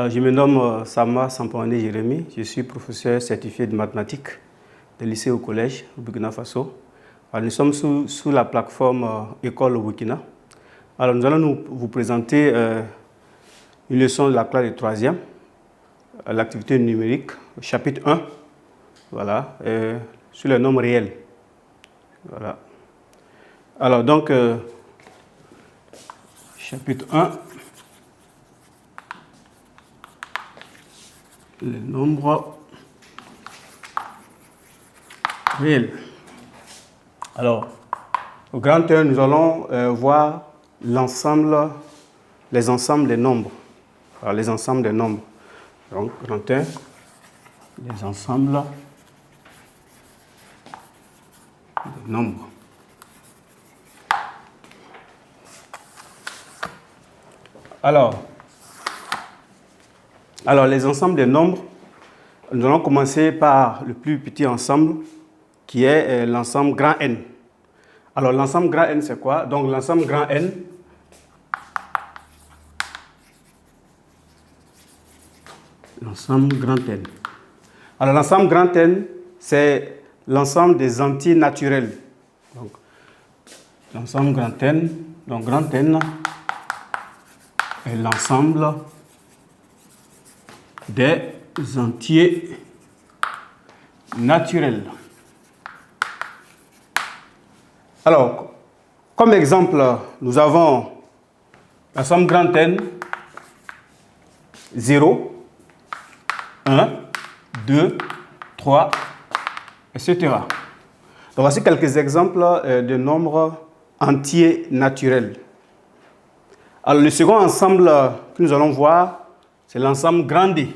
Je me nomme Sama Sampané Jérémy, je suis professeur certifié de mathématiques de lycée au collège au Burkina Faso. Alors, nous sommes sous la plateforme École au Burkina. Alors, nous allons vous présenter une leçon de la classe de 3e, l'activité numérique, chapitre 1, voilà, sur les nombres réels. Voilà. Alors, donc, chapitre 1. Les nombres réels. Alors, au grand 1, nous allons voir les ensembles des nombres. Alors, les ensembles des nombres. Donc, grand 1, les ensembles des nombres. Alors, les ensembles des nombres, nous allons commencer par le plus petit ensemble, qui est l'ensemble grand N. Alors, l'ensemble grand N, c'est quoi? Donc, l'ensemble grand N, l'ensemble grand N. Alors, l'ensemble grand N, c'est l'ensemble des entiers naturels. Donc, l'ensemble grand N, donc grand N est l'ensemble des entiers naturels. Alors, comme exemple, nous avons l'ensemble grand N, 0, 1, 2, 3, etc. Donc, voici quelques exemples de nombres entiers naturels. Alors, le second ensemble que nous allons voir, c'est l'ensemble grand D.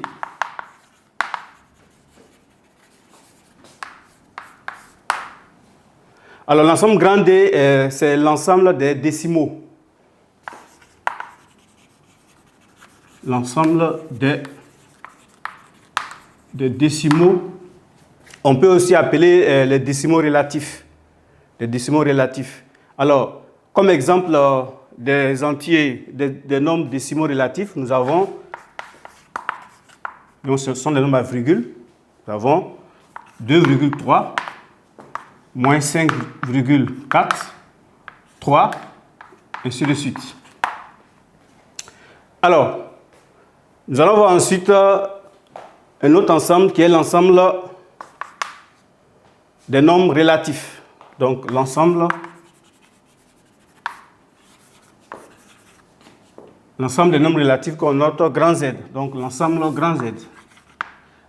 Alors, l'ensemble grand D, c'est l'ensemble des décimaux. L'ensemble des décimaux. On peut aussi appeler les décimaux relatifs. Les décimaux relatifs. Alors, comme exemple des entiers, des nombres décimaux relatifs, nous avons, donc ce sont des nombres à virgule, nous avons 2,3, moins 5,4, 3, ainsi de suite. Alors, nous allons voir ensuite un autre ensemble qui est l'ensemble des nombres relatifs. Donc, l'ensemble des nombres relatifs qu'on note grand Z. Donc, l'ensemble grand Z.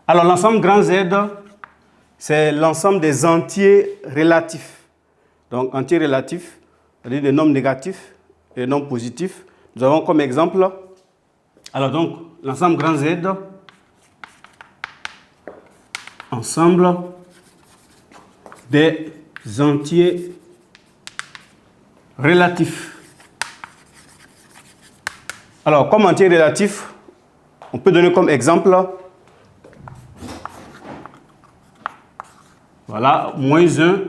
Alors, l'ensemble grand Z, c'est l'ensemble des entiers relatifs. Donc, entiers relatifs, c'est-à-dire des nombres négatifs et des nombres positifs. Nous avons comme exemple, alors donc, l'ensemble grand Z, ensemble des entiers relatifs. Alors, comme entier relatif, on peut donner comme exemple, voilà, moins 1,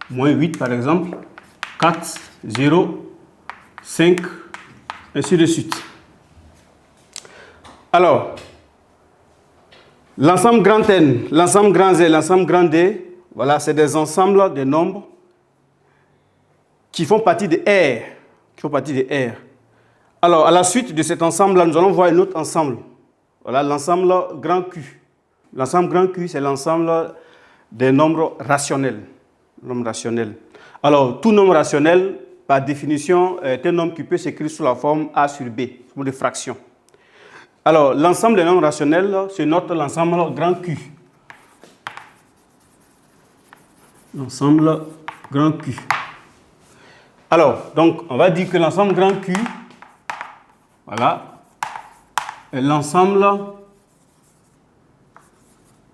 moins 8 par exemple, 4, 0, 5, ainsi de suite. Alors, l'ensemble grand N, l'ensemble grand Z, l'ensemble grand D, voilà, c'est des ensembles de nombres qui font partie de R. Alors, à la suite de cet ensemble-là, nous allons voir un autre ensemble. Voilà, l'ensemble grand Q. L'ensemble grand Q, c'est l'ensemble des nombres rationnels. Alors, tout nombre rationnel, par définition, est un nombre qui peut s'écrire sous la forme A sur B, sous forme de fraction. Alors, l'ensemble des nombres rationnels, c'est l'ensemble grand Q. L'ensemble grand Q. Alors, donc, on va dire que l'ensemble grand Q, voilà, est l'ensemble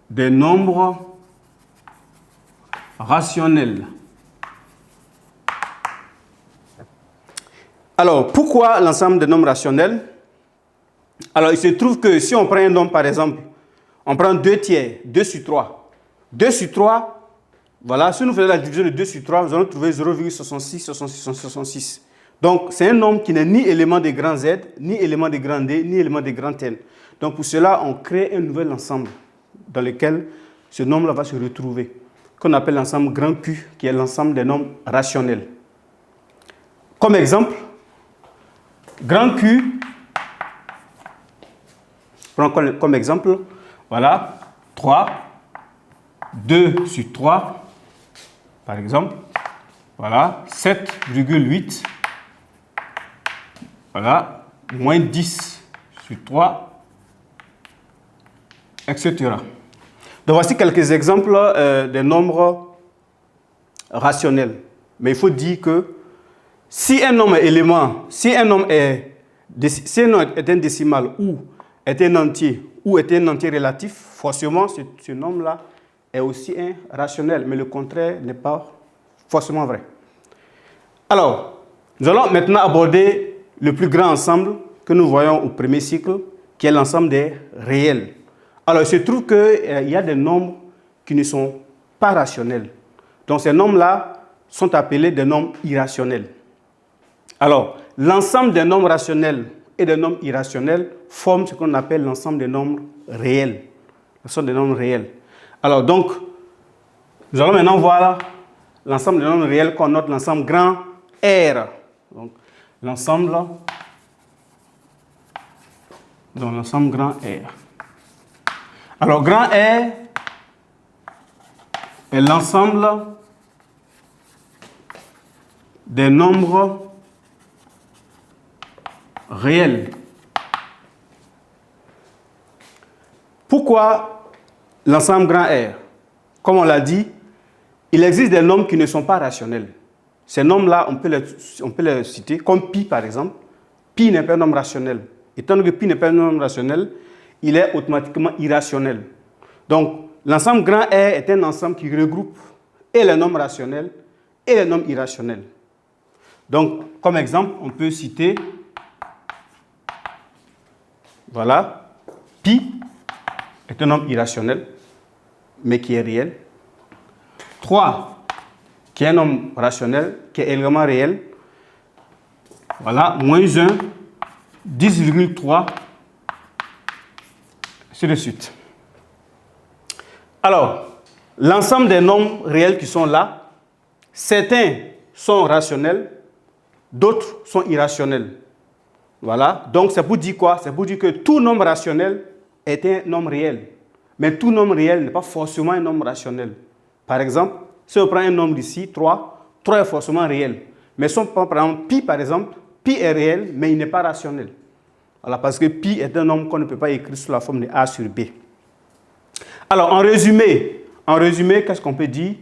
des nombres rationnels. Alors, pourquoi l'ensemble des nombres rationnels? Alors, il se trouve que si on prend un nombre, par exemple, on prend 2 tiers, 2 sur 3. 2 sur 3, voilà, si nous faisons la division de 2 sur 3, nous allons trouver 0,66, 66, 66. Donc, c'est un nombre qui n'est ni élément de grand Z, ni élément de grand D, ni élément de grand N. Donc, pour cela, on crée un nouvel ensemble dans lequel ce nombre-là va se retrouver, qu'on appelle l'ensemble grand Q, qui est l'ensemble des nombres rationnels. Comme exemple, grand Q, prenons comme exemple, voilà, 3, 2 sur 3, par exemple, voilà, 7,8, voilà, moins 10 sur 3, etc. Donc voici quelques exemples des nombres rationnels. Mais il faut dire que si un nombre est élément, si un nombre est un décimal ou est un entier ou est un entier relatif, forcément ce nombre-là est aussi un rationnel, mais le contraire n'est pas forcément vrai. Alors, nous allons maintenant aborder le plus grand ensemble que nous voyons au premier cycle, qui est l'ensemble des réels. Alors, il se trouve qu'il y a des nombres qui ne sont pas rationnels. Donc, ces nombres-là sont appelés des nombres irrationnels. Alors, l'ensemble des nombres rationnels et des nombres irrationnels forment ce qu'on appelle l'ensemble des nombres réels. L'ensemble des nombres réels. Alors, donc, nous allons maintenant voir l'ensemble des nombres réels qu'on note l'ensemble grand R. Donc, l'ensemble grand R. Alors, grand R est l'ensemble des nombres réels. Pourquoi l'ensemble grand R? Comme on l'a dit, il existe des nombres qui ne sont pas rationnels. Ces nombres-là, on peut les citer, comme pi par exemple. Pi n'est pas un nombre rationnel. Étant donné que pi n'est pas un nombre rationnel, il est automatiquement irrationnel. Donc, l'ensemble grand R est un ensemble qui regroupe et les nombres rationnels et les nombres irrationnels. Donc, comme exemple, on peut citer, voilà, pi est un nombre irrationnel, mais qui est réel. 3, qui est un nombre rationnel, qui est également réel. Voilà, moins 1, 10,3, ainsi de suite. Alors, l'ensemble des nombres réels qui sont là, certains sont rationnels, d'autres sont irrationnels. Voilà, donc c'est pour dire quoi? C'est pour dire que tout nombre rationnel est un nombre réel. Mais tout nombre réel n'est pas forcément un nombre rationnel. Par exemple, si on prend un nombre ici, 3 est forcément réel. Mais si on prend par exemple pi, par exemple, pi est réel, mais il n'est pas rationnel. Voilà, parce que pi est un nombre qu'on ne peut pas écrire sous la forme de a sur b. Alors, en résumé, qu'est-ce qu'on peut dire?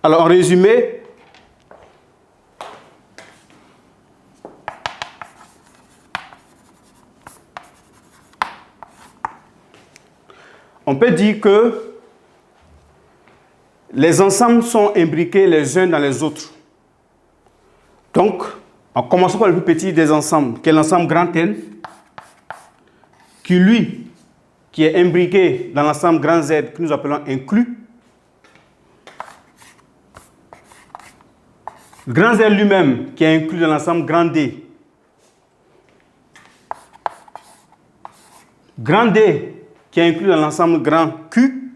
Alors, en résumé, on peut dire que les ensembles sont imbriqués les uns dans les autres. Donc, en commençant par le plus petit des ensembles, qui est l'ensemble grand N, qui est imbriqué dans l'ensemble grand Z, que nous appelons inclus. Grand Z lui-même, qui est inclus dans l'ensemble grand D. Grand D, qui est inclus dans l'ensemble grand Q.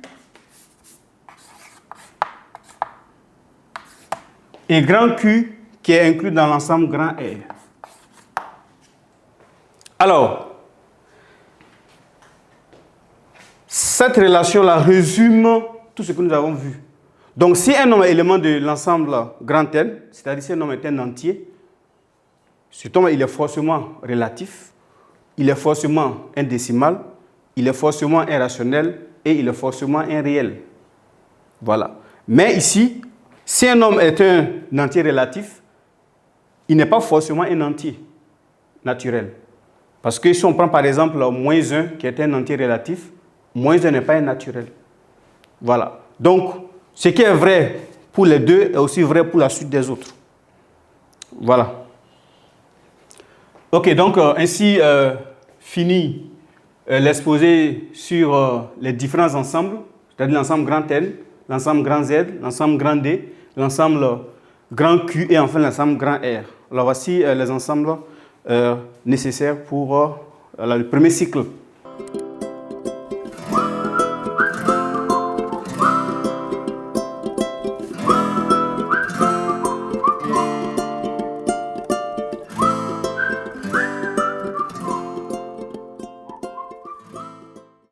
Et grand Q, qui est inclus dans l'ensemble grand R. Alors, cette relation-là résume tout ce que nous avons vu. Donc, si un nombre est élément de l'ensemble grand N, c'est-à-dire si un nombre est un entier, ce nombre il est forcément relatif, il est forcément un décimal, il est forcément un rationnel et il est forcément un réel. Voilà. Mais ici, si un nombre est un entier relatif, il n'est pas forcément un entier naturel. Parce que si on prend par exemple moins 1 qui est un entier relatif, moins 1 n'est pas un naturel. Voilà. Donc, ce qui est vrai pour les deux est aussi vrai pour la suite des autres. Voilà. Ok, donc ainsi fini l'exposé sur les différents ensembles, c'est-à-dire l'ensemble grand N, l'ensemble grand Z, l'ensemble grand D, l'ensemble grand Q et enfin l'ensemble grand R. Alors voici les ensembles nécessaires pour le premier cycle